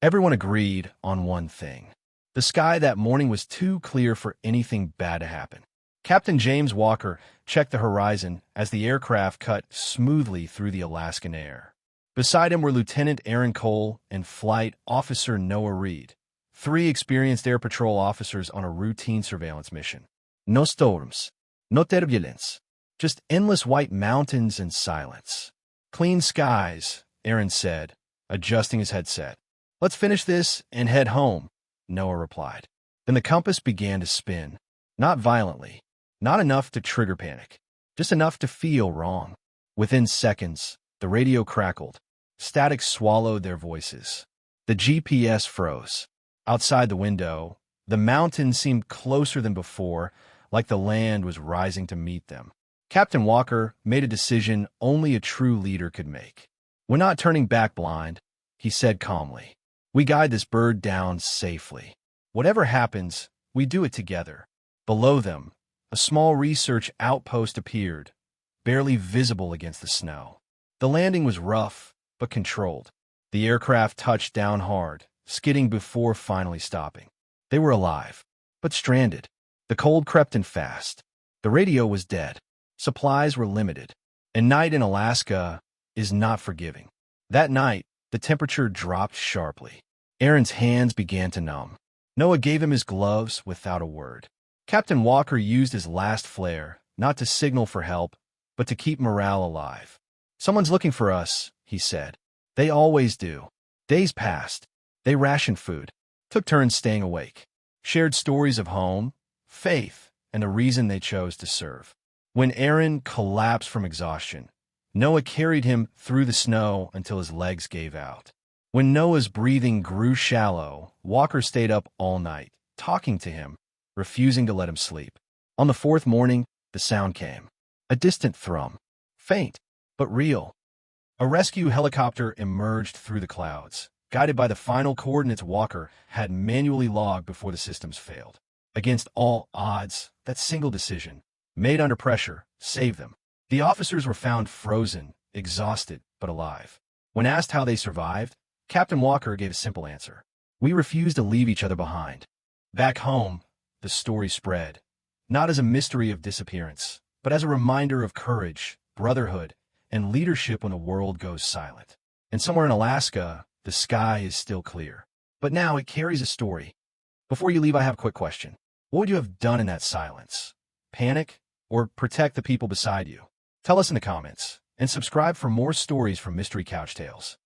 Everyone agreed on one thing. The sky that morning was too clear for anything bad to happen. Captain James Walker checked the horizon as the aircraft cut smoothly through the Alaskan air. Beside him were Lieutenant Aaron Cole and Flight Officer Noah Reed, three experienced Air Patrol officers on a routine surveillance mission. No storms, no turbulence, just endless white mountains and silence. Clean skies, Aaron said, adjusting his headset. Let's finish this and head home, Noah replied. Then the compass began to spin, not violently, not enough to trigger panic, just enough to feel wrong. Within seconds, the radio crackled. Static swallowed their voices. The GPS froze. Outside the window, the mountains seemed closer than before, like the land was rising to meet them. Captain Walker made a decision only a true leader could make. "We're not turning back blind," he said calmly. "We guide this bird down safely. Whatever happens, we do it together." Below them, a small research outpost appeared, barely visible against the snow. The landing was rough, but controlled. The aircraft touched down hard, skidding before finally stopping. They were alive, but stranded. The cold crept in fast. The radio was dead. Supplies were limited. And night in Alaska is not forgiving. That night, the temperature dropped sharply. Aaron's hands began to numb. Noah gave him his gloves without a word. Captain Walker used his last flare, not to signal for help, but to keep morale alive. "Someone's looking for us," he said. "They always do." Days passed. They rationed food, took turns staying awake, shared stories of home, faith, and the reason they chose to serve. When Aaron collapsed from exhaustion, Noah carried him through the snow until his legs gave out. When Noah's breathing grew shallow, Walker stayed up all night, talking to him, refusing to let him sleep. On the fourth morning, the sound came. A distant thrum, faint, but real. A rescue helicopter emerged through the clouds, guided by the final coordinates Walker had manually logged before the systems failed. Against all odds, that single decision, made under pressure, saved them. The officers were found frozen, exhausted, but alive. When asked how they survived, Captain Walker gave a simple answer. "We refused to leave each other behind." Back home, the story spread, not as a mystery of disappearance, but as a reminder of courage, brotherhood, and leadership when the world goes silent. And somewhere in Alaska, the sky is still clear. But now it carries a story. Before you leave, I have a quick question. What would you have done in that silence? Panic, or protect the people beside you? Tell us in the comments, and subscribe for more stories from Mystery Couch Tales.